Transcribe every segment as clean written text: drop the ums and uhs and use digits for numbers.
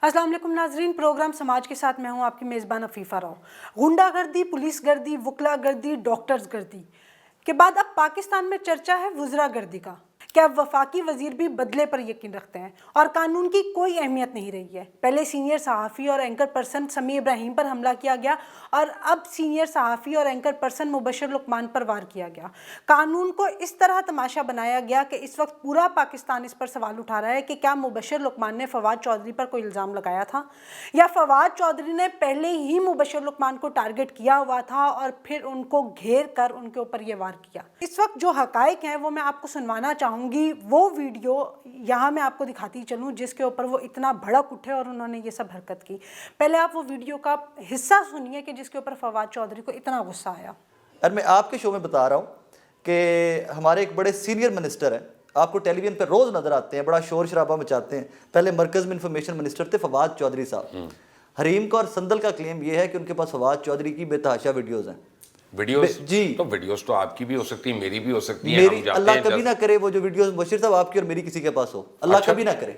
अस्सलाम वालेकुम नाजरीन, प्रोग्राम समाज के साथ मैं हूं आपकी मेज़बान अफीफ़ा राव। गुंडागर्दी, पुलिस गर्दी, वकला गर्दी, डॉक्टर्स गर्दी के बाद अब पाकिस्तान में चर्चा है वुज़रा गर्दी का। क्या वफाकी वज़ीर भी बदले पर यकीन रखते हैं और कानून की कोई अहमियत नहीं रही है? पहले सीनियर सहाफ़ी और एंकर पर्सन समी इब्राहिम पर हमला किया गया और अब सीनियर सहाफ़ी और एंकर पर्सन मुबशर लुकमान पर वार किया गया। कानून को इस तरह तमाशा बनाया गया कि इस वक्त पूरा पाकिस्तान इस पर सवाल उठा रहा है कि क्या मुबशर लुकमान ने फवाद चौधरी पर कोई इल्ज़ाम लगाया था या फवाद चौधरी ने पहले ही मुबशर लुकमान को टारगेट किया हुआ था और फिर उनको घेर कर उनके ऊपर ये वार किया। इस वक्त जो हकायक हैं वो मैं आपको सुनवाना चाहूँगी। वो वीडियो यहाँ मैं आपको दिखाती चलूँ जिसके ऊपर वो इतना भड़क उठे और उन्होंने ये सब हरकत की। पहले आप वो वीडियो का हिस्सा सुनिए कि जिसके ऊपर फवाद चौधरी को इतना गुस्सा आया। और मैं आपके शो में बता रहा हूँ कि हमारे एक बड़े सीनियर मिनिस्टर हैं, आपको टेलीविजन पर रोज़ नज़र आते हैं, बड़ा शोर शराबा मचाते हैं। पहले मरकज़ में इंफॉर्मेशन मिनिस्टर थे फवाद चौधरी साहब। हरीम का और संदल का क्लेम ये है कि उनके पास फवाद चौधरी की बेतहाशा वीडियोज़ हैं। वीडियोस जी, तो वीडियोस तो आपकी भी हो सकती है, मेरी भी हो सकती है। मेरी अल्लाह कभी ना करे वो जो वीडियोस मुबशिर साहब आपकी और मेरी किसी के पास हो, अल्लाह कभी ना करे।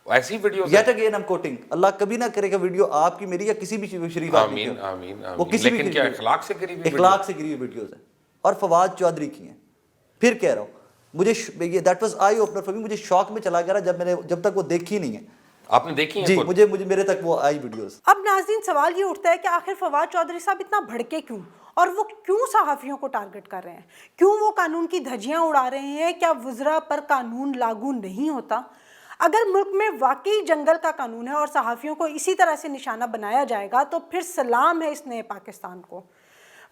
ऐसी videos Yet again I'm quoting, अल्लाह कभी ना करे कि वीडियो आपकी मेरी या किसी भी शरीफ आदमी की हो। आमीन वो किसी लेकिन भी क्या इखलाक से करी हुई इखलाक से गिरी हुई वीडियोस हैं और फवाद चौधरी की हैं। फिर कह रहा हूँ, मुझे ये that was eye opener for me. मुझे शौक में चला गया जब तक वो देखी नहीं है। आपने देखी है? जी, मुझे मेरे तक वो आई वीडियोस। अब नाज़रीन सवाल ये उठता है कि आखिर फवाद चौधरी साहब इतना भड़के क्यों और वो क्यों सहाफ़ियों को टारगेट कर रहे हैं? क्यों वो कानून की धज्जियां उड़ा रहे हैं? क्या वुज़रा पर कानून लागू नहीं होता? अगर मुल्क में वाकई जंगल का कानून है और सहाफ़ियों को इसी तरह से निशाना बनाया जाएगा तो फिर सलाम है इस नए पाकिस्तान को।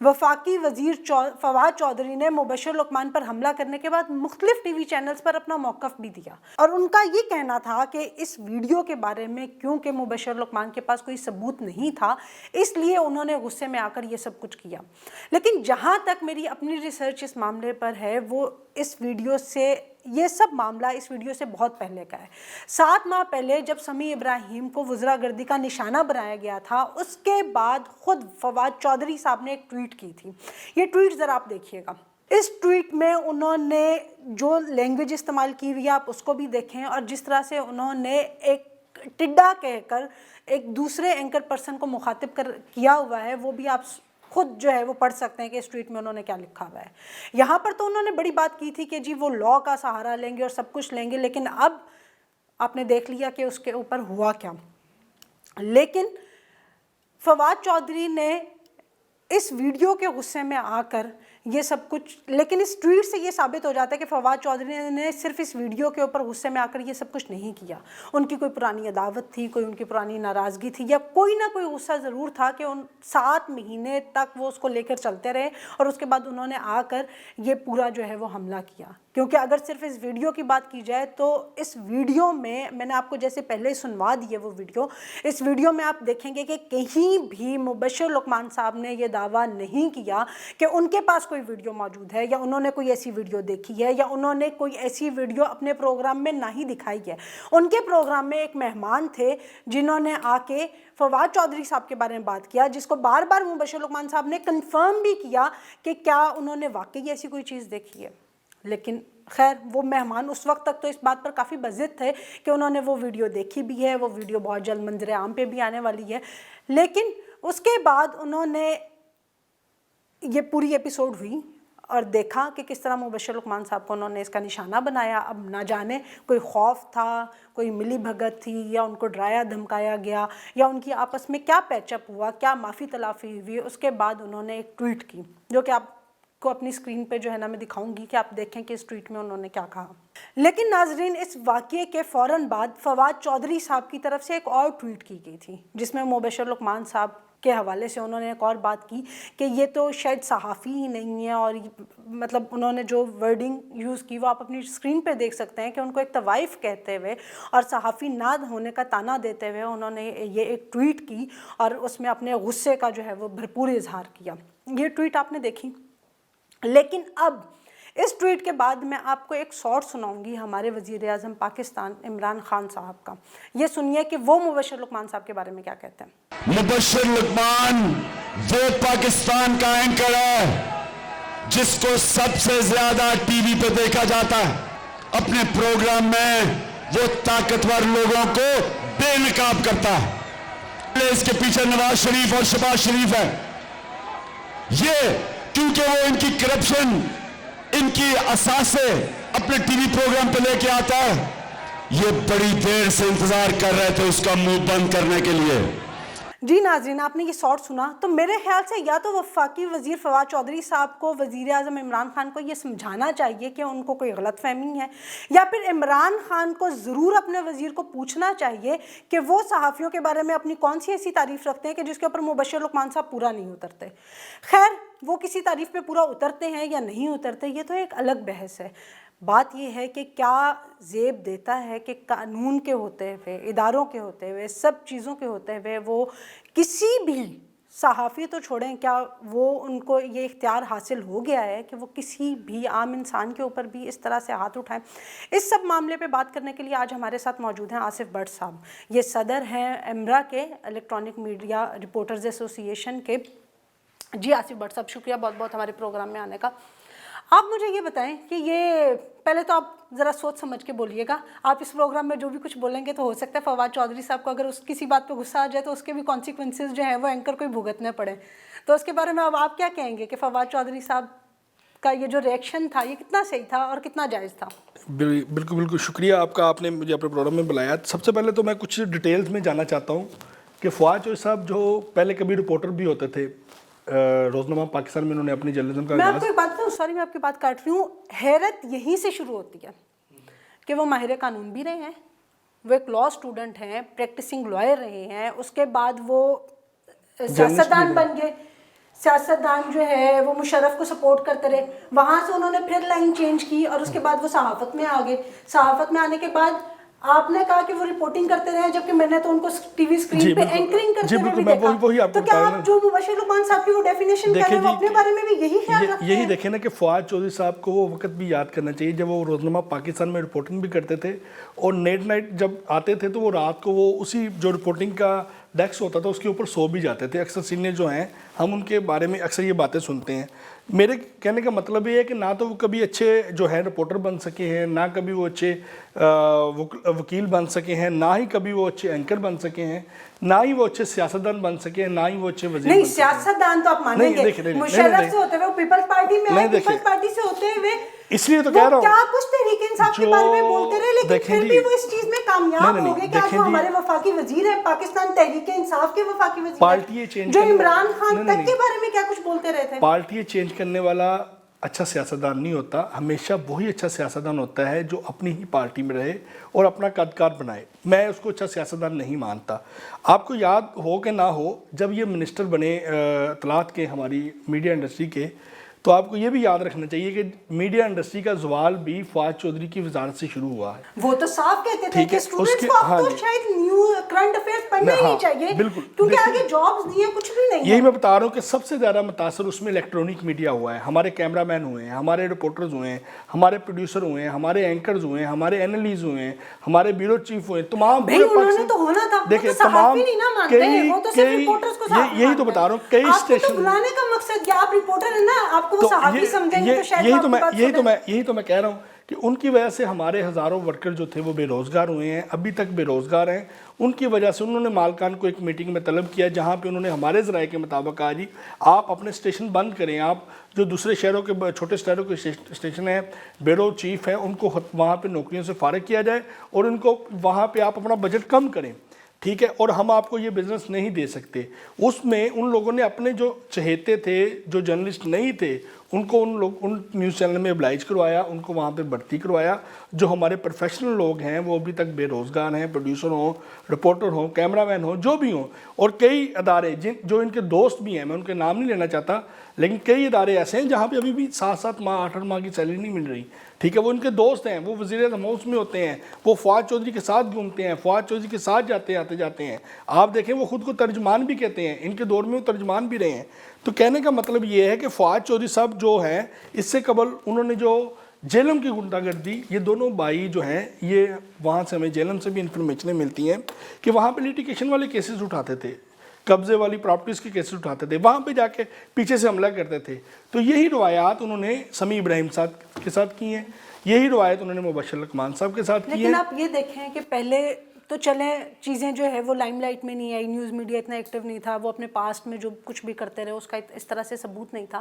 वफाकी वज़ीर फवाद चौधरी ने मुबशर लुकमान पर हमला करने के बाद मुख्तलिफ टीवी चैनल्स पर अपना मौक़िफ़ भी दिया और उनका ये कहना था कि इस वीडियो के बारे में क्योंकि मुबशर लुकमान के पास कोई सबूत नहीं था इसलिए उन्होंने गुस्से में आकर ये सब कुछ किया। लेकिन जहाँ तक मेरी अपनी रिसर्च इस मामले पर है वो इस वीडियो से ये सब मामला इस वीडियो से बहुत पहले का है। 7 माह पहले जब समी इब्राहिम को वुज़रा गर्दी का निशाना बनाया गया था उसके बाद खुद फवाद चौधरी साहब ने एक ट्वीट की थी। ये ट्वीट ज़रा आप देखिएगा। इस ट्वीट में उन्होंने जो लैंग्वेज इस्तेमाल की हुई है आप उसको भी देखें और जिस तरह से उन्होंने एक टिड्डा कहकर एक दूसरे एंकर पर्सन को मुखातिब किया हुआ है वो भी आप खुद जो है वो पढ़ सकते हैं कि इस ट्वीट में उन्होंने क्या लिखा हुआ है। यहाँ पर तो उन्होंने बड़ी बात की थी कि जी वो लॉ का सहारा लेंगे और सब कुछ लेंगे, लेकिन अब आपने देख लिया कि उसके ऊपर हुआ क्या। लेकिन फवाद चौधरी ने इस वीडियो के गुस्से में आकर ये सब कुछ, लेकिन इस ट्वीट से ये साबित हो जाता है कि फवाद चौधरी ने सिर्फ इस वीडियो के ऊपर गुस्से में आकर ये सब कुछ नहीं किया। उनकी कोई पुरानी अदावत थी, कोई उनकी पुरानी नाराज़गी थी या कोई ना कोई गुस्सा ज़रूर था कि उन 7 महीने तक वो उसको लेकर चलते रहे और उसके बाद उन्होंने आकर ये पूरा जो है वो हमला किया। क्योंकि अगर सिर्फ इस वीडियो की बात की जाए तो इस वीडियो में मैंने आपको जैसे पहले सुनवा दी है वो वीडियो, इस वीडियो में आप देखेंगे कि कहीं भी मुबशर लुकमान साहब ने ये दावा नहीं किया कि उनके पास कोई वीडियो मौजूद है या उन्होंने कोई ऐसी वीडियो देखी है या उन्होंने कोई ऐसी वीडियो अपने प्रोग्राम में ना ही दिखाई है। उनके प्रोग्राम में एक मेहमान थे जिन्होंने आके फवाद चौधरी साहब के बारे में बात किया, जिसको बार बार मुबशर लुकमान साहब ने कंफर्म भी किया कि क्या उन्होंने वाकई ऐसी कोई चीज़ देखी है। लेकिन खैर वो मेहमान उस वक्त तक तो इस बात पर काफ़ी बज़िद थे कि उन्होंने वो वीडियो देखी भी है, वो वीडियो बहुत जल्द मंजर आम पे भी आने वाली है। लेकिन उसके बाद उन्होंने ये पूरी एपिसोड हुई और देखा कि किस तरह मुबशर लुकमान साहब को उन्होंने इसका निशाना बनाया। अब ना जाने कोई खौफ था, कोई मिली भगत थी या उनको डराया धमकाया गया या उनकी आपस में क्या पैचअप हुआ, क्या माफ़ी तलाफ़ी हुई। उसके बाद उन्होंने एक ट्वीट की जो कि आपको अपनी स्क्रीन पे जो है ना मैं दिखाऊंगी कि आप देखें कि इस ट्वीट में उन्होंने क्या कहा। लेकिन नाजरीन इस वाक़ये के फ़ौरन बाद फवाद चौधरी साहब की तरफ से एक और ट्वीट की गई थी जिसमें मुबशर लुकमान साहब के हवाले से उन्होंने एक और बात की कि ये तो शायद सहाफ़ी ही नहीं है और मतलब उन्होंने जो वर्डिंग यूज़ की वो आप अपनी स्क्रीन पे देख सकते हैं कि उनको एक तवाइफ़ कहते हुए और सहाफ़ी ना होने का ताना देते हुए उन्होंने ये एक ट्वीट की और उसमें अपने गुस्से का जो है वो भरपूर इजहार किया। ये ट्वीट आपने देखी। लेकिन अब इस ट्वीट के बाद मैं आपको एक शॉर्ट सुनाऊंगी हमारे वज़ीर आज़म पाकिस्तान इमरान खान साहब का। ये सुनिए कि वो मुबशर लुकमान साहब के बारे में क्या कहते हैं। मुबशर लुकमान वो पाकिस्तान का एंकर है जिसको सबसे ज्यादा टीवी पे देखा जाता है। अपने प्रोग्राम में वो ताकतवर लोगों को بے نقاب کرتا ہے. اس کے پیچھے نواز شریف اور شہباز شریف ہے. یہ کیونکہ وہ ان کی کرپشن، ان کی اثاثے اپنے ٹی وی پروگرام پہ لے کے آتا ہے، یہ بڑی دیر سے انتظار کر رہے تھے اس کا منہ بند کرنے کے لیے. جی ناظرین، آپ نے یہ شارٹ سنا تو میرے خیال سے یا تو وفاقی وزیر فواد چودھری صاحب کو وزیر اعظم عمران خان کو یہ سمجھانا چاہیے کہ ان کو کوئی غلط فہمی ہے، یا پھر عمران خان کو ضرور اپنے وزیر کو پوچھنا چاہیے کہ وہ صحافیوں کے بارے میں اپنی کون سی ایسی تعریف رکھتے ہیں کہ جس کے اوپر مبشر لقمان صاحب پورا نہیں اترتے. خیر، وہ کسی تعریف پہ پورا اترتے ہیں یا نہیں اترتے یہ تو ایک الگ بحث ہے. بات یہ ہے کہ کیا زیب دیتا ہے کہ قانون کے ہوتے ہوئے، اداروں کے ہوتے ہوئے، سب چیزوں کے ہوتے ہوئے وہ کسی بھی صحافی تو چھوڑیں، کیا وہ ان کو یہ اختیار حاصل ہو گیا ہے کہ وہ کسی بھی عام انسان کے اوپر بھی اس طرح سے ہاتھ اٹھائیں؟ اس سب معاملے پہ بات کرنے کے لیے آج ہمارے ساتھ موجود ہیں آصف بٹ صاحب. یہ صدر ہیں امرا کے، الیکٹرانک میڈیا رپورٹرز ایسوسی ایشن کے. جی آصف بٹ صاحب، شکریہ بہت بہت ہمارے پروگرام میں آنے کا. آپ مجھے یہ بتائیں کہ یہ پہلے تو آپ ذرا سوچ سمجھ کے بولیے گا. آپ اس پروگرام میں جو بھی کچھ بولیں گے تو ہو سکتا ہے فواد چودھری صاحب کو اگر اس کسی بات پہ غصہ آ جائے تو اس کے بھی کانسیکوینسز جو ہیں وہ اینکر کو ہی بھگتنے پڑیں. تو اس کے بارے میں اب آپ کیا کہیں گے کہ فواد چودھری صاحب کا یہ جو ریئیکشن تھا یہ کتنا صحیح تھا اور کتنا جائز تھا؟ بالکل بالکل شکریہ آپ کا، آپ نے مجھے اپنے پروگرام میں بلایا. سب سے پہلے تو میں کچھ ڈیٹیلز میں جاننا چاہتا ہوں کہ فواد چودھری صاحب جو پہلے کبھی رپورٹر بھی ہوتے تھے روزنامہ پاکستان میں، انہوں نے اپنی جرنلزم کا میں آپ کو ایک بات بتاؤں، سوری میں آپ کی بات کاٹ رہی ہوں، حیرت یہیں سے شروع ہوتی ہے کہ وہ ماہر قانون بھی رہے ہیں، وہ ایک لاء اسٹوڈنٹ ہیں، پریکٹسنگ لائر رہے ہیں، اس کے بعد وہ سیاستدان بن گئے. سیاستدان جو ہے وہ مشرف کو سپورٹ کرتے رہے، وہاں سے انہوں نے پھر لائن چینج کی اور اس کے بعد وہ صحافت میں آ گئے. صحافت میں آنے کے بعد آپ نے کہا کہ وہ رپورٹنگ کرتے رہے، جبکہ میں نے تو ان کو ٹی وی اسکرین پہ اینکرنگ کرتے ہوئے بھی دیکھا. تو کیا آپ جو مبشر لقمان صاحب کی وہ ڈیفینیشن کر رہے ہیں وہ اپنے بارے میں بھی یہی خیال رکھتے ہیں؟ یہی دیکھیں نا کہ فواد چودھری صاحب کو وہ وقت بھی یاد کرنا چاہیے جب وہ روزنامہ پاکستان میں رپورٹنگ بھی کرتے تھے، اور نائٹ جب آتے تھے تو وہ رات کو وہ اسی جو رپورٹنگ کا ڈیسک ہوتا تھا اس کے اوپر سو بھی جاتے تھے. اکثر سینئر جو ہیں ہم ان کے بارے میں اکثر یہ باتیں سنتے ہیں. میرے کہنے کا مطلب یہ ہے کہ نہ تو وہ کبھی اچھے جو ہیں رپورٹر بن سکے ہیں، نہ کبھی وہ اچھے وکیل بن سکے ہیں، نہ ہی کبھی وہ اچھے اینکر بن سکے ہیں، نہ ہی وہ اچھے سیاستدان بن سکے ہیں، نہ ہی وہ اچھے وزیر. نہیں، سیاستدان تو آپ مانیں گے، مشرف سے ہوتے ہوئے پیپلز پارٹی میں آئے، پیپلز پارٹی سے ہوتے ہوئے اس لیے تو کہہ رہا ہوں کیا کچھ تحریک انصاف کے بارے میں بولتے رہے، لیکن پھر بھی وہ اس چیز میں کامیاب ہو گئے کہ آج وہ ہمارے وفاقی وزیر ہیں، پاکستان تحریک انصاف کے وفاقی وزیر ہیں، جو عمران خان تک کے بارے میں کیا کچھ بولتے رہے تھے. پارٹی چینج کرنے والا اچھا سیاستدان نہیں ہوتا، ہمیشہ وہی اچھا سیاستدان ہوتا ہے جو اپنی ہی پارٹی میں رہے اور اپنا قدکار بنائے. میں اس کو اچھا سیاستدان نہیں مانتا. آپ کو یاد ہو کہ نہ ہو، جب یہ منسٹر بنے اطلاعات کے ہماری میڈیا انڈسٹری کے، تو آپ کو یہ بھی یاد رکھنا چاہیے کہ میڈیا انڈسٹری کا زوال بھی فواد چودھری کی وزارت سے شروع ہوا ہے. وہ تو صاف کہتے تھے کہ اسٹوڈنٹس کو اب تو شاید نیو کرنٹ افیئرز پڑھنا ہی نہیں چاہیے کیونکہ آگے جابز نہیں ہیں، کچھ بھی نہیں ہے. یہی میں بتا رہا ہوں کہ سب سے زیادہ متاثر اس میں الیکٹرانک میڈیا ہوا ہے. ہمارے کیمرہ مین ہوئے ہیں، ہمارے رپورٹرز ہوئے ہیں، ہمارے پروڈیوسر ہوئے ہیں، ہمارے اینکرز ہوئے ہیں، ہمارے اینالیز ہوئے ہیں، ہمارے بیورو چیف ہوئے ہیں. تمام انہوں نے تو ہونا تھا، دیکھیں صحافی نہیں نہ مانتے، وہ تو صرف رپورٹرز کو صحافی، یہی تو بتا رہا ہوں. کئی اسٹیشن بلانے کا مقصد کیا، آپ رپورٹر ہیں نا، آپ کو وہ صحافی سمجھیں گے تو شاید یہی تو میں کہہ رہا ہوں کہ ان کی وجہ سے ہمارے ہزاروں ورکر جو تھے وہ بے روزگار ہوئے ہیں، ابھی تک بے روزگار ہیں. ان کی وجہ سے انہوں نے مالکان کو ایک میٹنگ میں طلب کیا جہاں پہ انہوں نے ہمارے ذرائع کے مطابق کہا جی آپ اپنے اسٹیشن بند کریں، آپ جو دوسرے شہروں کے چھوٹے شہروں کے اسٹیشن ہیں، بیورو چیف ہیں، ان کو وہاں پہ نوکریوں سے فارغ کیا جائے اور ان کو وہاں پہ آپ اپنا بجٹ کم کریں. ٹھیک ہے، اور ہم آپ کو یہ بزنس نہیں دے سکتے. اس میں ان لوگوں نے اپنے جو چہیتے تھے، جو جرنلسٹ نہیں تھے، ان کو ان نیوز چینل میں ابلائج کروایا، ان کو وہاں پہ بھرتی کروایا. جو ہمارے پروفیشنل لوگ ہیں وہ ابھی تک بے روزگار ہیں، پروڈیوسر ہوں، رپورٹر ہوں، کیمرہ مین ہوں، جو بھی ہوں. اور کئی ادارے جو ان کے دوست بھی ہیں، میں ان کے نام نہیں لینا چاہتا، لیکن کئی ادارے ایسے ہیں جہاں پہ ابھی بھی 7 ماہ 8 ماہ کی سیلری نہیں مل رہی. ٹھیک ہے، وہ ان کے دوست ہیں، وہ وزیر اعظم ہاؤس میں ہوتے ہیں، وہ فواد چودھری کے ساتھ گھومتے ہیں، فواد چودھری کے ساتھ آتے جاتے ہیں. آپ دیکھیں وہ خود کو ترجمان بھی کہتے ہیں، ان کے دور میں وہ ترجمان بھی رہے ہیں. تو کہنے کا مطلب یہ ہے کہ فواد چودھری صاحب جو ہیں، اس سے قبل انہوں نے جو جیلم کی غنڈہ گردی، یہ دونوں بھائی جو ہیں، یہ وہاں سے ہمیں جیلم سے بھی انفارمیشنیں ملتی ہیں کہ وہاں پہ لیٹیگیشن والے کیسز اٹھاتے تھے، قبضے والی پراپرٹیز کے کیسز اٹھاتے تھے، وہاں پہ جا کے پیچھے سے حملہ کرتے تھے. تو یہی روایات انہوں نے سمیع ابراہیم صاحب کے ساتھ کی ہیں، یہی روایت انہوں نے مبشر لقمان صاحب کے ساتھ کی ہے. لیکن آپ یہ دیکھیں کہ پہلے تو چلیں چیزیں جو ہے وہ لائم لائٹ میں نہیں آئی, نیوز میڈیا اتنا ایکٹیو نہیں تھا, وہ اپنے پاسٹ میں جو کچھ بھی کرتے رہے اس کا اس طرح سے ثبوت نہیں تھا,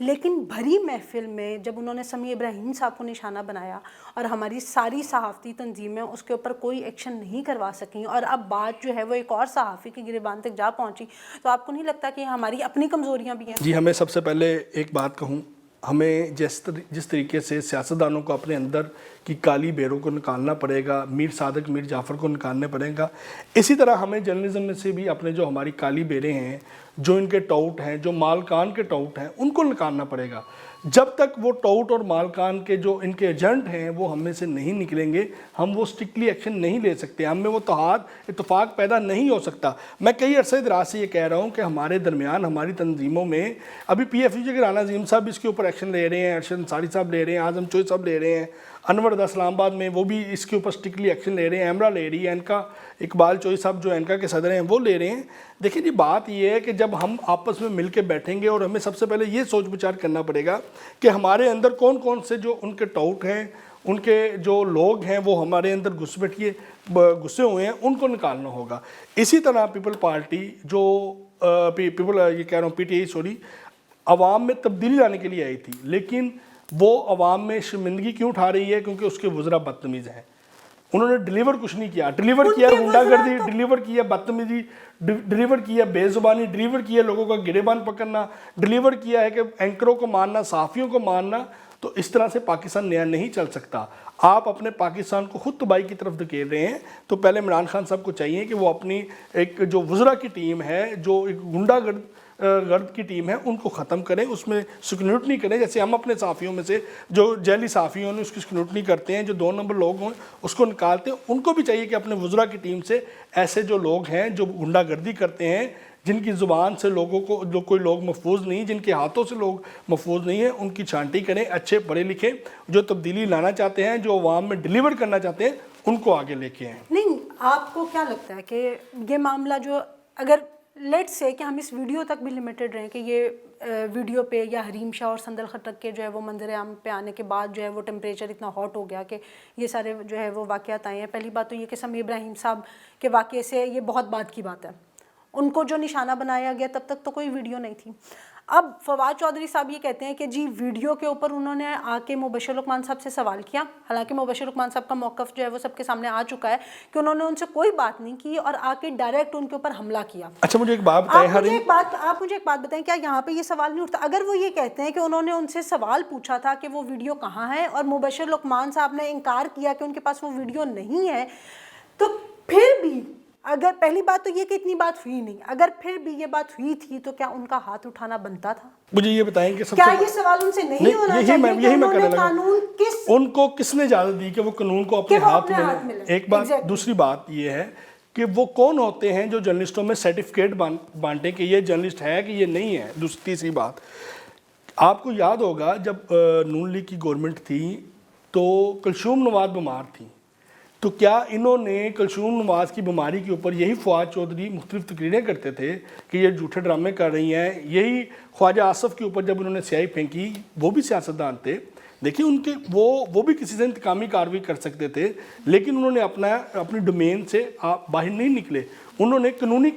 لیکن بھری محفل میں جب انہوں نے سمیع ابراہیم صاحب کو نشانہ بنایا اور ہماری ساری صحافتی تنظیمیں اس کے اوپر کوئی ایکشن نہیں کروا سکیں, اور اب بات جو ہے وہ ایک اور صحافی کی گریبان تک جا پہنچی, تو آپ کو نہیں لگتا کہ ہماری اپنی کمزوریاں بھی ہیں؟ جی, ہمیں سب سے پہلے ایک بات کہوں, ہمیں جس طریقے سے سیاستدانوں کو اپنے اندر کی کالی بیروں کو نکالنا پڑے گا, میر صادق میر جعفر کو نکالنا پڑے گا, اسی طرح ہمیں جرنلزم میں سے بھی اپنے جو ہماری کالی بیریں ہیں, جو ان کے ٹاؤٹ ہیں, جو مالکان کے ٹاؤٹ ہیں, ان کو نکالنا پڑے گا. جب تک وہ ٹاؤٹ اور مالکان کے جو ان کے ایجنٹ ہیں وہ ہم میں سے نہیں نکلیں گے, ہم وہ اسٹرکٹلی ایکشن نہیں لے سکتے, ہم میں وہ اتفاق پیدا نہیں ہو سکتا. میں کئی عرصے دراز سے یہ کہہ رہا ہوں کہ ہمارے درمیان ہماری تنظیموں میں ابھی پی ایف یو کے رانا عظیم صاحب اس کے اوپر ایکشن لے رہے ہیں, ارشد انصاری صاحب لے رہے ہیں, اعظم چوئی صاحب لے رہے ہیں, انور رضا اسلام آباد میں وہ بھی اس کے اوپر اسٹرکٹلی ایکشن لے رہے ہیں, ایمرا لے رہی ہے, اینکا اقبال چوئی صاحب جو اینکا کے صدر ہیں وہ لے رہے ہیں. دیکھیں جی, بات یہ ہے کہ جب ہم آپس میں مل کے بیٹھیں گے, اور ہمیں سب سے پہلے یہ سوچ بچار کرنا پڑے گا کہ ہمارے اندر کون کون سے جو ان کے ٹاؤٹ ہیں, ان کے جو لوگ ہیں وہ ہمارے اندر گھسے ہوئے ہیں, ان کو نکالنا ہوگا. اسی طرح پیپل پارٹی جو یہ کہہ رہا ہوں پی ٹی آئی سوری, عوام میں تبدیلی لانے کے لیے آئی تھی, لیکن وہ عوام میں شرمندگی کیوں اٹھا رہی ہے؟ کیونکہ اس کے وزراء بدتمیز ہیں. انہوں نے ڈیلیور کچھ نہیں کیا, ڈیلیور کیا غنڈہ گردی, ڈیلیور کیا بدتمیزی, ڈیلیور کیا بے زبانی, ڈیلیور کیا لوگوں کا گریبان پکڑنا, ڈیلیور کیا ہے کہ اینکروں کو مارنا, صحافیوں کو مارنا. تو اس طرح سے پاکستان نیا نہیں چل سکتا. آپ اپنے پاکستان کو خود تباہی کی طرف دھکیل رہے ہیں. تو پہلے عمران خان صاحب کو چاہیے کہ وہ اپنی ایک جو وزراء کی ٹیم ہے, جو ایک غنڈہ گرد کی ٹیم ہے, ان کو ختم کریں, اس میں سکروٹنی کریں. جیسے ہم اپنے صحافیوں میں سے جو جعلی صحافیوں نے اس کی سکروٹنی کرتے ہیں, جو 2 نمبر لوگ ہیں اس کو نکالتے ہیں, ان کو بھی چاہیے کہ اپنے وزراء کی ٹیم سے ایسے جو لوگ ہیں جو غنڈہ گردی کرتے ہیں, جن کی زبان سے لوگوں کو جو کوئی لوگ محفوظ نہیں, جن کے ہاتھوں سے لوگ محفوظ نہیں ہیں, ان کی چھانٹی کریں. اچھے پڑھے لکھے جو تبدیلی لانا چاہتے ہیں, جو عوام میں ڈیلیور کرنا چاہتے ہیں, ان کو آگے لے کے آئیں. نہیں, آپ کو کیا لگتا ہے کہ یہ معاملہ جو, اگر لیٹ سے کہ ہم اس ویڈیو تک بھی لمیٹڈ رہیں کہ یہ ویڈیو پہ یا حریم شاہ اور سندل خٹک کے جو ہے وہ منظر عام پہ آنے کے بعد جو ہے وہ ٹمپریچر اتنا ہاٹ ہو گیا کہ یہ سارے جو ہے وہ واقعات آئے ہیں. پہلی بات تو یہ کہ سمیع ابراہیم صاحب کے واقعے سے یہ بہت بات کی بات ہے, ان کو جو نشانہ بنایا گیا تب تک تو کوئی ویڈیو نہیں تھی. اب فواد چودھری صاحب یہ کہتے ہیں کہ جی ویڈیو کے اوپر انہوں نے آ کے مبشر لقمان صاحب سے سوال کیا, حالانکہ مبشر لقمان صاحب کا موقف جو ہے وہ سب کے سامنے آ چکا ہے کہ انہوں نے ان سے کوئی بات نہیں کی اور آ کے ڈائریکٹ ان کے اوپر حملہ کیا. اچھا, مجھے ایک بات بتائیں, آپ مجھے ایک بات بتائیں, کیا یہاں پہ یہ سوال نہیں اٹھتا؟ اگر وہ یہ کہتے ہیں کہ انہوں نے ان سے سوال پوچھا تھا کہ وہ ویڈیو کہاں ہے, اور مبشر لقمان صاحب نے انکار کیا کہ ان کے پاس وہ ویڈیو نہیں ہے, تو پھر بھی اگر پہلی بات تو یہ کہ اتنی بات ہوئی نہیں, اگر پھر بھی یہ بات ہوئی تھی تو کیا ان کا ہاتھ اٹھانا بنتا تھا؟ مجھے یہ بتائیں کہ کیا یہ سوال ان سے نہیں ہونا چاہیے کہ انہوں نے قانون ان کو کس نے اجازت دی کہ وہ قانون کو اپنے ہاتھ میں لیں؟ ایک بات. دوسری بات یہ ہے کہ وہ کون ہوتے ہیں جو جرنلسٹوں میں سرٹیفکیٹ بانٹیں کہ یہ جرنلسٹ ہے کہ یہ نہیں ہے؟ تیسری بات, آپ کو یاد ہوگا جب نون لیگ کی گورنمنٹ تھی تو کلثوم نواز بیمار تھی, تو کیا انہوں نے کلثوم نواز کی بیماری کے اوپر یہی فواد چودھری مختلف تقریریں کرتے تھے کہ یہ جھوٹے ڈرامے کر رہی ہیں؟ یہی خواجہ آصف کے اوپر جب انہوں نے سیاہی پھینکی, وہ بھی سیاستدان تھے, دیکھیں ان کے وہ بھی کسی سے انتقامی کارروائی کر سکتے تھے, لیکن انہوں نے اپنی ڈومین سے باہر نہیں نکلے, انہوں نے قانونی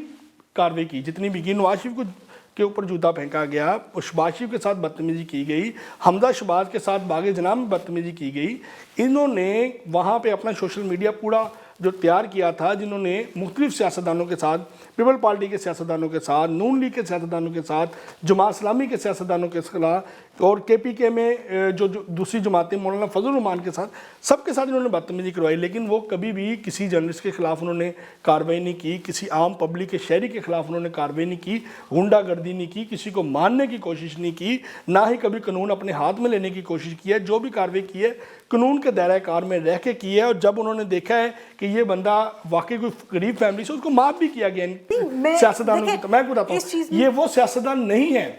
کارروائی کی جتنی بھی کی. نواز شریف کے اوپر جوتا پھینکا گیا, شہباز شریف کے ساتھ بدتمیزی کی گئی, حمزہ شہباز کے ساتھ باغ جناب میں بدتمیزی کی گئی. انہوں نے وہاں پہ اپنا سوشل میڈیا پورا جو تیار کیا تھا, جنہوں نے مختلف سیاستدانوں کے ساتھ, پیپل پارٹی کے سیاستدانوں کے ساتھ, نون لیگ کے سیاستدانوں کے ساتھ, جماعت اسلامی کے سیاستدانوں کے خلاف, اور کے پی کے میں جو دوسری جماعتیں مولانا فضل الرحمان کے ساتھ, سب کے ساتھ انہوں نے بدتمیزی کروائی, لیکن وہ کبھی بھی کسی جرنلسٹ کے خلاف انہوں نے کارروائی نہیں کی, کسی عام پبلک کے شہری کے خلاف انہوں نے کارروائی نہیں کی, غنڈہ گردی نہیں کی, کسی کو ماننے کی کوشش نہیں کی, نہ ہی کبھی قانون اپنے ہاتھ میں لینے کی کوشش کی ہے. جو بھی کارروائی کی ہے قانون کے دائرہ کار میں رہ کے کی ہے, اور جب انہوں نے دیکھا ہے کہ یہ بندہ واقعی کوئی غریب فیملی سے, اس کو معاف بھی کیا گیا سیاستدانوں کی. میں بتاتا ہوں, یہ وہ سیاستدان نہیں ہے,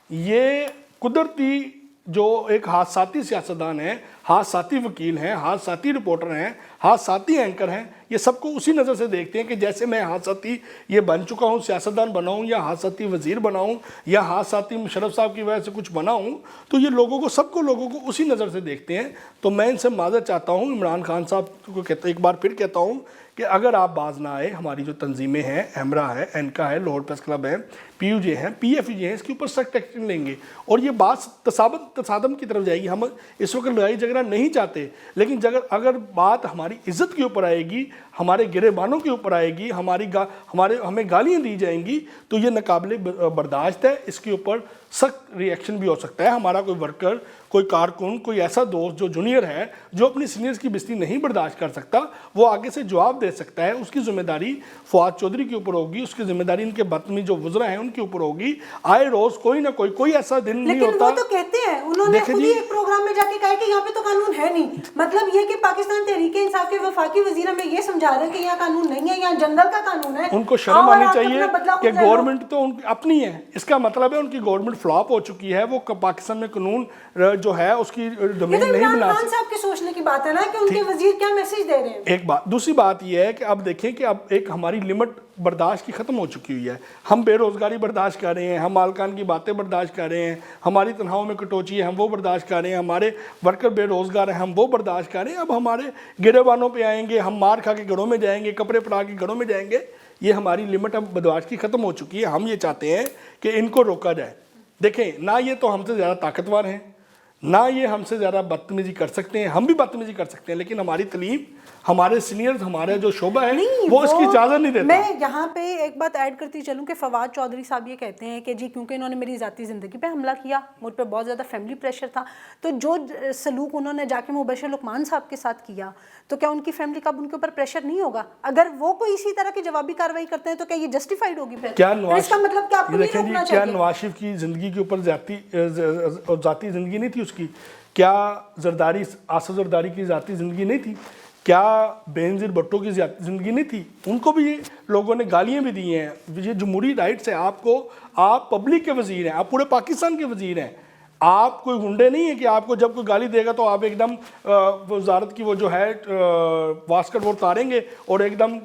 یہ قدرتی جو ایک حادثاتی سیاستدان ہے. हादसाती वकील हैं, हादसाती रिपोर्टर हैं, हादसाती एंकर हैं, ये सबको उसी नज़र से देखते हैं कि जैसे मैं हादसाती ये बन चुका हूँ, सियासतदान बना हूँ, या हादसाती वज़ीर बना हूँ, या हादसाती मुशर्रफ साहब की वजह से कुछ बना हूँ, तो ये लोगों को उसी नज़र से देखते हैं। तो मैं इनसे माज़रत चाहता हूँ, इमरान खान साहब को एक बार फिर कहता हूँ कि अगर आप बाज ना आए, हमारी जो तंजीमें हैं, एमरा है, एनका है, लाहौर प्रेस क्लब है, पीयूजे हैं, पीएफजे हैं, इसके ऊपर सख्त एक्शन लेंगे और ये बात तसादम की तरफ जाएगी। हम इस वक्त लड़ाई झगड़ा नहीं चाहते, लेकिन अगर बात हमारी इज्जत के ऊपर आएगी, हमारे गिरेबानों के ऊपर आएगी, हमें गालियाँ दी जाएंगी, तो ये नाकाबिले बर्दाश्त है। इसके ऊपर सख्त रिएक्शन भी हो सकता है। हमारा कोई वर्कर, कोई कारकुन, कोई ऐसा दोस्त जो जूनियर है, जो अपनी सीनियर्स की बेइज्जती नहीं बर्दाश्त कर सकता, वो आगे से जवाब दे सकता है। उसकी जिम्मेदारी फवाद चौधरी के ऊपर होगी, उसकी जिम्मेदारी इनके बदतमीज जो वज़रा हैं उनके ऊपर होगी। आए रोज़ कोई ना कोई ऐसा दिन नहीं होता। लेकिन वो तो कहते हैं, उन्होंने खुद ही एक प्रोग्राम में जाके कहा कि यहाँ पे तो कानून है नहीं। मतलब ये कि पाकिस्तान तहरीक इंसाफ के वफाकी वज़ीर हमें ये समझा रहे हैं कि यहाँ कानून नहीं है, यहाँ जंगल का कानून है। उनको शर्म आनी चाहिए कि गवर्नमेंट तो उनकी अपनी है। इसका मतलब है उनकी गवर्नमेंट फ्लॉप हो चुकी है, वो पाकिस्तान में कानून जो है उसकी डोमेन नहीं बना सकती। साहब के सोचने की बात है ना कि उनके वजीर क्या मैसेज दे रहे हैं। एक बात, दूसरी बात ये है कि अब देखें कि अब एक हमारी लिमिट बर्दाश्त की ख़त्म हो चुकी हुई है। हम बेरोज़गारी बर्दाश्त कर रहे हैं, हम मालकान की बातें बर्दाश्त कर रहे हैं, हमारी तनख्वाहों में कटौती है हम वो बर्दाश्त कर रहे हैं, हमारे वर्कर बेरोज़गार हैं हम वो बर्दाश्त कर रहे हैं। अब हमारे गिरेबानों पे आएंगे, हम मार खा के घरों में जाएंगे, कपड़े पड़ा के घरों में जाएंगे। ये हमारी लिमिट अब बर्दाश्त की ख़त्म हो चुकी है। हम ये चाहते हैं कि इनको रोका जाए। देखें, ना ये तो हमसे ज़्यादा ताकतवर हैं, ना ये हमसे ज़्यादा बदतमीजी कर सकते हैं, हम भी बदतमीजी कर सकते हैं, लेकिन हमारी तलीम, हमारे सीनियर्स, हमारा जो शोबा है वो इसकी इजाज़त नहीं देता। मैं यहाँ पे एक बात ऐड करती चलूँ कि फवाद चौधरी साहब ये कहते हैं कि जी क्योंकि इन्होंने मेरी ज़ाती ज़िंदगी पे हमला किया, मुझ पे बहुत ज़्यादा फैमिली प्रेशर था, तो जो सलूक उन्होंने जाके मुबशर लुकमान साहब के साथ किया, तो क्या उनकी फैमिली का उनके ऊपर प्रेशर नहीं होगा? अगर वो कोई इसी तरह की जवाबी कार्रवाई करते हैं तो क्या ये जस्टिफाइड होगी? क्या इसका मतलब क्या आपको नहीं रोकना चाहिए? क्या नवाज शरीफ की ज़िंदगी के ऊपर ज़ाती ज़िंदगी नहीं थी उसकी? क्या आसिफ जरदारी की ज़ाती ज़िंदगी नहीं थी? क्या बेनज़ीर भुट्टो की ज़िंदगी नहीं थी? उनको भी लोगों ने गालियाँ भी दी हैं। ये जमहूरी राइट्स है। आप पब्लिक के वज़ीर हैं, आप पूरे पाकिस्तान के वज़ीर हैं। आप कोई गुंडे नहीं है कि आपको जब कोई गाली देगा तो आप एकदम वजारत की वो जो है वास्कर वो उतारेंगे और एकदम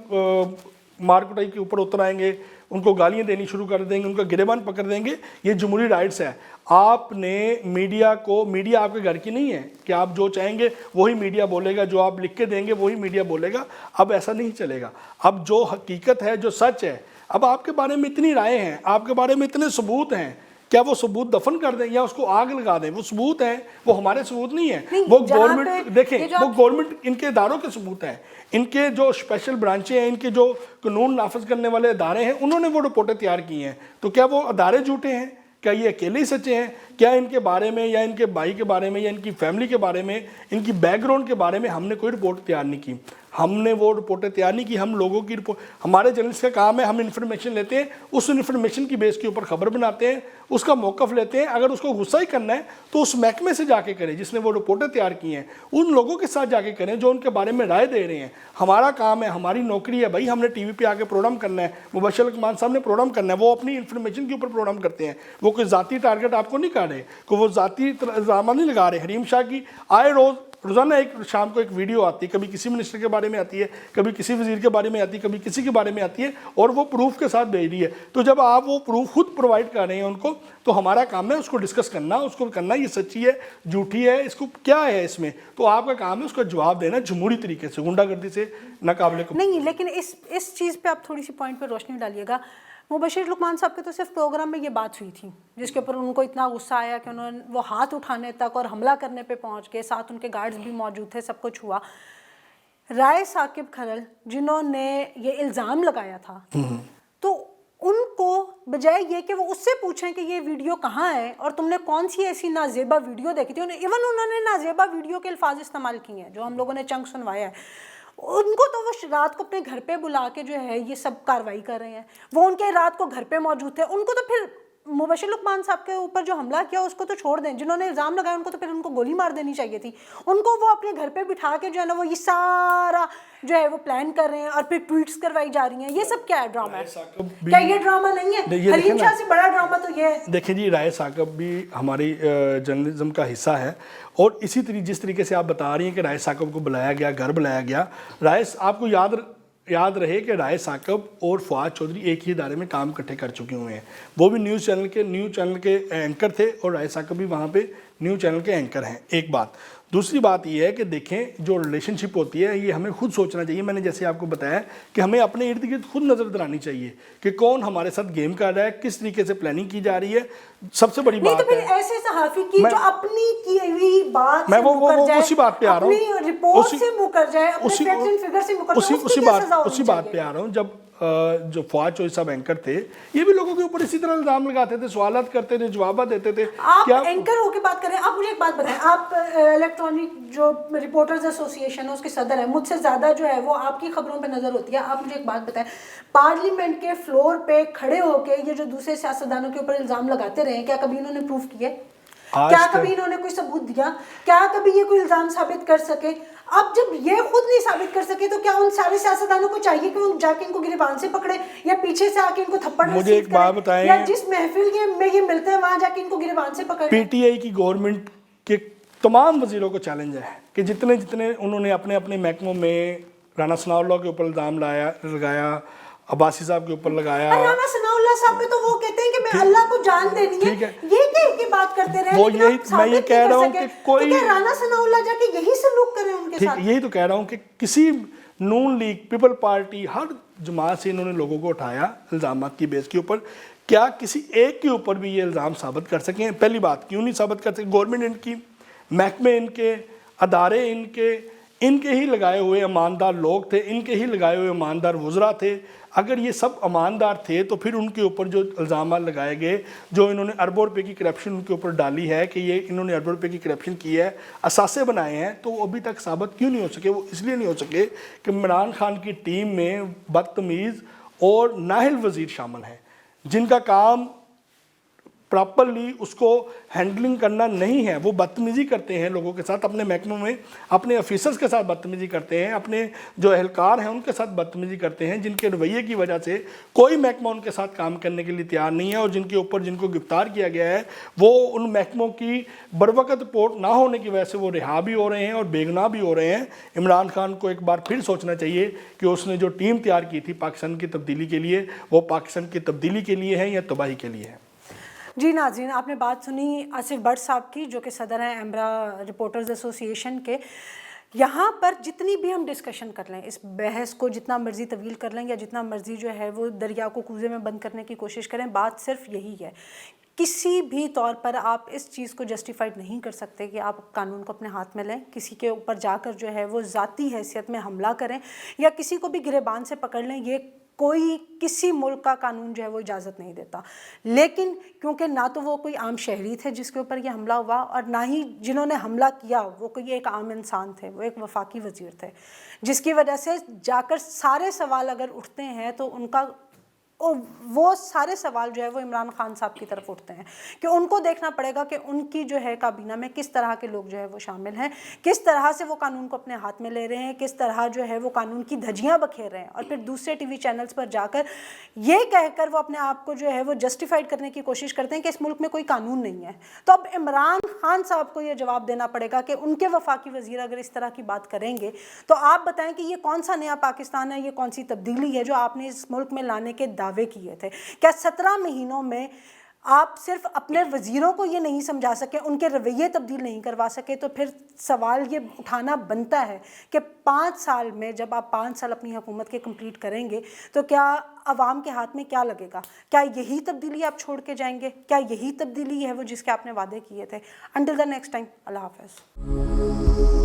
मारकुटाई के ऊपर उतर आएंगे, उनको गालियाँ देनी शुरू कर देंगे, उनका गिरेबान पकड़ देंगे। ये जमहूरी राइट्स है। आपने मीडिया आपके घर की नहीं है कि आप जो चाहेंगे वही मीडिया बोलेगा, जो आप लिख के देंगे वही मीडिया बोलेगा। अब ऐसा नहीं चलेगा। अब जो हकीकत है, जो सच है, अब आपके बारे में इतनी राय हैं, आपके बारे में इतने सबूत हैं, क्या वो सबूत दफन कर दें या उसको आग लगा दें? वो सबूत हैं, वो हमारे सबूत नहीं है। वो गवर्नमेंट, देखें, वो गवर्नमेंट, इनके इदारों के सबूत हैं, इनके जो स्पेशल ब्रांचें हैं, इनके जो कानून नाफिज करने वाले अदारे हैं, उन्होंने वो रिपोर्टें तैयार की हैं। तो क्या वो अदारे झूठे हैं? क्या ये अकेले ही सच्चे हैं? क्या इनके बारे में या इनके भाई के बारे में या इनकी फैमिली के बारे में, इनकी बैकग्राउंड के बारे में हमने कोई रिपोर्ट तैयार नहीं की? हमने वो रिपोर्टें तैयार नहीं की। हम लोगों की रिपोर्ट, हमारे जर्नलिस्ट का काम है, हम इन्फॉर्मेशन लेते हैं, उस इन्फॉर्मेशन की बेस के ऊपर खबर बनाते हैं, उसका मौक़िफ़ लेते हैं। अगर उसको गुस्सा ही करना है तो उस महकमे से जाके करें जिसने वो रिपोर्टें तैयार की हैं, उन लोगों के साथ जाके करें जो उनके बारे में राय दे रहे हैं। हमारा काम है, हमारी नौकरी है भाई, हमने टीवी पे आके प्रोग्राम करना है, मुबशर लुकमान साहब ने प्रोग्राम करना है, वो अपनी इन्फॉर्मेशन के ऊपर प्रोग्राम करते हैं। वो कोई ज़ाती टारगेट आपको नहीं कर रहे, कोई वो ज़ाती इल्ज़ाम नहीं लगा रहे। हरीम शाह की आए रोज़ाना एक शाम को एक वीडियो आती है, कभी किसी मिनिस्टर के बारे में आती है, कभी किसी वजीर के बारे में आती है, कभी किसी के बारे में आती है, और वो प्रूफ के साथ भेज रही है। तो जब आप वो प्रूफ खुद प्रोवाइड कर रहे हैं उनको, तो हमारा काम है उसको डिस्कस करना, उसको करना ये सच्ची है, झूठी है, इसको क्या है इसमें, तो आपका काम है उसका जवाब देना जमहूरी तरीके से, गुंडागर्दी से नाकाबिले नहीं। लेकिन इस चीज़ पे आप थोड़ी सी पॉइंट पे रोशनी डालिएगा। मुबशर लुकमान साहब के तो सिर्फ प्रोग्राम में ये बात हुई थी जिसके ऊपर उनको इतना गुस्सा आया कि उन्होंने वो हाथ उठाने तक और हमला करने पे पहुंच गए, साथ उनके गार्ड्स भी मौजूद थे, सब कुछ हुआ। राय साकिब खरल जिन्होंने ये इल्ज़ाम लगाया था, तो उनको बजाय ये कि वो उससे पूछें कि ये वीडियो कहाँ है और तुमने कौन सी ऐसी नाजेबा वीडियो देखी थी, इवन उन्होंने नाजेबा वीडियो के अल्फाज इस्तेमाल किए हैं जो हम लोगों ने चंक सुनवाया है, उनको तो वो रात को अपने घर पे बुला के जो है ये सब कार्रवाई कर रहे हैं। वो उनके रात को घर पे मौजूद थे, उनको तो फिर मुबशिर लुकमान साहब के ऊपर जो हमला किया उसको तो छोड़ दें, जिन्होंने इल्ज़ाम लगाया उनको तो फिर उनको गोली मार देनी चाहिए थी। उनको वो अपने घर पे बिठा के जो है ना वो ये सारा जो है वो प्लान कर रहे हैं और फिर ट्वीट्स करवाई जा रही हैं। ये सब क्या है, ड्रामा है? क्या ये ड्रामा नहीं है? हलीम शाह से बड़ा ड्रामा तो ये है। देखिए जी, राय साकब भी हमारी जर्नलिज्म का हिस्सा है, और इसी जिस तरीके से आप बता रही हैं कि राय साकब को बुलाया गया, घर बुलाया गया, आपको याद रहे कि राय साकब और फवाद चौधरी एक ही इदारे में काम इकट्ठे कर चुके हुए हैं। वो भी न्यूज़ चैनल के एंकर थे और राय साकब भी वहाँ पे न्यूज़ चैनल के एंकर हैं, एक बात। दूसरी बात ये है कि देखें, जो रिलेशनशिप होती है ये हमें खुद सोचना चाहिए। मैंने जैसे आपको बताया कि हमें अपने इर्द गिर्द खुद नज़र दलानी चाहिए कि कौन हमारे साथ गेम कर रहा है, किस तरीके से प्लानिंग की जा रही है। सबसे बड़ी बात तो फिर है ऐसे सहाफ़ी की जो अपनी की हुई बात मैं से मुकर जाए, उसी बात पे आ रहा हूँ, अपनी रिपोर्ट से मुकर जाए, अपने फैक्ट्स एंड फिगर से मुकर जाए, उसी बात पे आ रहा हूँ। जब जो फवाद चौधरी साहब एंकर थे, ये भी लोगों के ऊपर इसी तरह इल्जाम लगाते थे, सवालात करते थे, जवाब देते थे। आप क्या एंकर होके बात करें? आप मुझे एक बात बताएं, आप इलेक्ट्रॉनिक जो रिपोर्टर्स एसोसिएशन है उसके सदर है, मुझसे ज़्यादा जो है वो आपकी खबरों पे नज़र होती है। आप मुझे एक बात बताएं, पार्लियामेंट के फ्लोर पे खड़े होके ये जो दूसरे सियासतदानों के ऊपर इल्ज़ाम लगाते रहे, क्या कभी इन्होंने प्रूफ किए? क्या कभी इन्होंने कोई सबूत दिया? क्या कभी ये कोई इल्ज़ाम साबित कर सके? अब जब ये खुद नहीं साबित कर सके तो क्या उन सारे सियासतदानों को चाहिए कि वो जाके इनको गिरबान से पकड़े या पीछे से आके इनको थप्पड़ मुझे एक बात बताएं, या जिस महफिल में ये मिलते हैं वहां जाके इनको गिरबान से पकड़े? पीटीआई की गवर्नमेंट के तमाम वजीरों को चैलेंज है कि जितने उन्होंने अपने अपने महकमों में राना सनाउल्लाह के ऊपर इल्ज़ाम लगाया, अब्बासी साहब के ऊपर लगाया। राना सनाउल्लाह साहब पे तो वो कहते हैं कि मैं अल्लाह को जान देनी है, ये कह के बात करते रहे। वो यही मैं ये कह रहा हूँ कि कोई तो क्या राना सनाउल्लाह जाके यही सलूक करें उनके साथ? यही तो कह रहा हूँ कि किसी नून लीग, पीपल पार्टी, हर जमात से इन्होंने लोगों को उठाया इल्ज़ामात की बेस के ऊपर। क्या किसी एक के ऊपर भी ये इल्ज़ाम साबित कर सकें? पहली बात, क्यों नहीं साबित कर सके? गवर्नमेंट इनकी, महकमे इनके, अदारे इनके ही लगाए हुए ईमानदार लोग थे, इनके ही लगाए हुए ईमानदार वज़रा थे। अगर ये सब ईमानदार थे तो फिर उनके ऊपर जो इल्ज़ाम लगाए गए, जो इन्होंने अरबों रुपए की करप्शन उनके ऊपर डाली है कि ये इन्होंने अरबों रुपए की करप्शन की है, असासे बनाए हैं, तो वो अभी तक साबित क्यों नहीं हो सके? वो इसलिए नहीं हो सके कि इमरान खान की टीम में बदतमीज़ और नाहिल वज़ीर शामिल हैं, जिनका काम प्रॉपरली उसको हैंडलिंग करना नहीं है। वो बदतमीज़ी करते हैं लोगों के साथ, अपने महकमों में अपने ऑफिसर्स के साथ बदतमीज़ी करते हैं, अपने जो एहलकार हैं उनके साथ बदतमीज़ी करते हैं, जिनके रवैये की वजह से कोई महकमा उनके साथ काम करने के लिए तैयार नहीं है, और जिनको गिरफ्तार किया गया है वो उन महकमों की बरवकत रिपोर्ट ना होने की वजह से वो रिहा भी हो रहे हैं और बेगुनाह भी हो रहे हैं। इमरान खान को एक बार फिर सोचना चाहिए कि उसने जो टीम तैयार की थी पाकिस्तान की तब्दीली के लिए, वो पाकिस्तान की तब्दीली के लिए है या तबाही के लिए है। जी नाज़रीन, आपने बात सुनी आसिफ भट्ट साहब की, जो कि सदर हैं एमरा रिपोर्टर्स एसोसिएशन के। यहाँ पर जितनी भी हम डिस्कशन कर लें, इस बहस को जितना मर्ज़ी तवील कर लें या जितना मर्ज़ी जो है वो दरिया को कूज़े में बंद करने की कोशिश करें, बात सिर्फ यही है, किसी भी तौर पर आप इस चीज़ को जस्टिफाइड नहीं कर सकते कि आप कानून को अपने हाथ में लें, किसी के ऊपर जाकर जो है वो ज़ाती हैसियत में हमला करें या किसी को भी गिरेबान से पकड़ लें। ये कोई किसी मुल्क का कानून जो है वो इजाज़त नहीं देता। लेकिन क्योंकि ना तो वो कोई आम शहरी थे जिसके ऊपर ये हमला हुआ, और ना ही जिन्होंने हमला किया वो कोई एक आम इंसान थे, वो एक वफाकी वज़ीर थे, जिसकी वजह से जाकर सारे सवाल अगर उठते हैं तो उनका वो सारे सवाल जो है वो इमरान खान साहब की तरफ उठते हैं कि उनको देखना पड़ेगा कि उनकी जो है काबीना में किस तरह के लोग जो है वो शामिल हैं, किस तरह से वो कानून को अपने हाथ में ले रहे हैं, किस तरह जो है वो कानून की धज्जियां बखेर रहे हैं, और फिर दूसरे टीवी चैनल्स पर जाकर ये कहकर वो अपने आप को जो है वो जस्टिफाइड करने की कोशिश करते हैं कि इस मुल्क में कोई कानून नहीं है। तो अब इमरान खान साहब को ये जवाब देना पड़ेगा कि उनके वफाकी वज़ीर अगर इस तरह की बात करेंगे तो आप बताएं कि ये कौन सा नया पाकिस्तान है, ये कौन सी तब्दीली है जो आपने इस मुल्क में लाने के दावे किए थे? क्या 17 महीनों में आप सिर्फ अपने वज़ीरों को ये नहीं समझा सके, उनके रवैये तब्दील नहीं करवा सके? तो फिर सवाल ये उठाना बनता है कि 5 साल में जब आप 5 साल अपनी हुकूमत के कंप्लीट करेंगे तो क्या अवाम के हाथ में क्या लगेगा? क्या यही तब्दीली आप छोड़ के जाएंगे? क्या यही तब्दीली है वो जिसके आपने वादे किए थे? अंटिल द नेक्स्ट टाइम, अल्लाह हाफ़िज़।